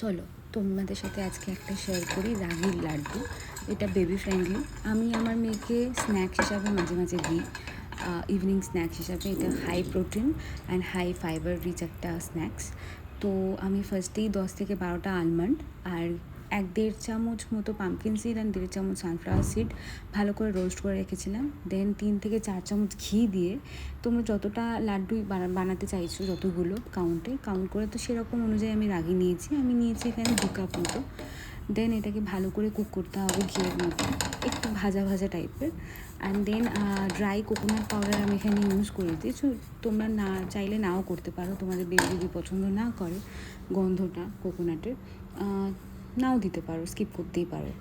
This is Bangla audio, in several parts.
চলো তোমাদের সাথে আজকে একটা শেয়ার করি রাগির লাড্ডু। এটা বেবি ফ্রেন্ডলি। আমি আমার মেয়েকে স্ন্যাক্স হিসাবে মাঝে মাঝে দিই, ইভিনিং স্ন্যাক্স হিসাবে। এটা high protein and high fibre rich একটা স্ন্যাক্স। তো আমি ফার্স্টেই 10 থেকে 12টা আলমন্ড আর 1-1.5 চামচ মতো পাম্পকিন সিড অ্যান্ড 1.5 চামচ সানফ্লাওয়ার সিড ভালো করে রোস্ট করে রেখেছিলাম। দেন 3 থেকে 4 চামচ ঘি দিয়ে, তোমরা যতটা লাড্ডু বানাতে চাইছো, যতগুলো কাউন্ট করে, তো সেরকম অনুযায়ী আমি রাগি নিয়েছি। আমি নিয়েছি এখানে 2 কাপ মতো। দেন এটাকে ভালো করে কুক করতে হবে ঘিয়ের মধ্যে, একটু ভাজা ভাজা টাইপের। And then dry coconut powder আমি এখানে ইউজ করেছি। সো তোমরা না চাইলে নাও করতে পারো, তোমাদের বেবি যদি পছন্দ না করে গন্ধটা কোকোনাটের, নাও দিতে পারো, স্কিপ করতেই পারো।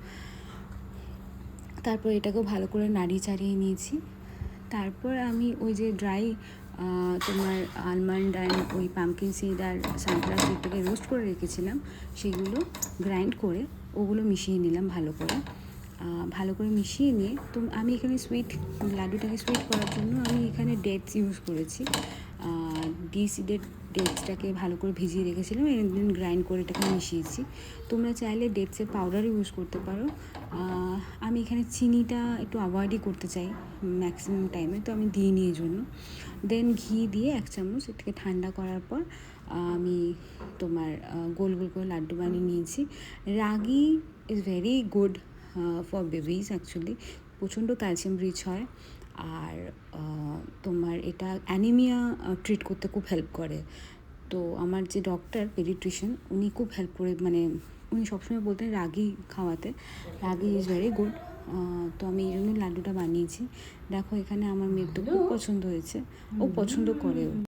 তারপর এটাকেও ভালো করে নাড়িয়ে চাড়িয়ে নিয়েছি। তারপর আমি ওই যে ড্রাই তোমার আলমন্ড অ্যান্ড ওই পাম্পকিন সিড আর সানফ্লাওয়ার সিডটাকে রোস্ট করে রেখেছিলাম, সেগুলো গ্রাইন্ড করে ওগুলো মিশিয়ে নিলাম ভালো করে মিশিয়ে নিয়ে। তো আমি এখানে লাড্ডুটাকে সুইট করার জন্য আমি এখানে ডেটস ইউজ করেছি। সিডেড ডেটসটাকে ভালো করে ভিজিয়ে রেখেছিলাম, দেন গ্রাইন্ড করে এটাকে মিশিয়েছি। তোমরা চাইলে ডেটসের পাউডার ইউজ করতে পারো। আমি এখানে চিনিটা একটু অ্যাভয়েডই করতে চাই ম্যাক্সিমাম টাইমে, তো আমি দিইনি এই জন্য। দেন ঘি দিয়ে 1 চামচ এটাকে ঠান্ডা করার পর আমি তোমার গোল গোল করে লাড্ডু বানিয়ে নিয়েছি। রাগি is very good for babies actually, প্রচণ্ড ক্যালসিয়াম রিচ হয়। আর তোমার এটা অ্যানিমিয়া ট্রিট করতে খুব হেল্প করে। তো আমার যে ডক্টর পেডিট্রিশিয়ান, উনি খুব হেল্প করে, মানে উনি সবসময় বলতেন রাগি খাওয়াতে, রাগি ইজ ভেরি গুড। তো আমি এই জন্যই লাড্ডুটা বানিয়েছি। দেখো এখানে আমার মেয়ের তো খুব পছন্দ হয়েছে, ও পছন্দ করেও।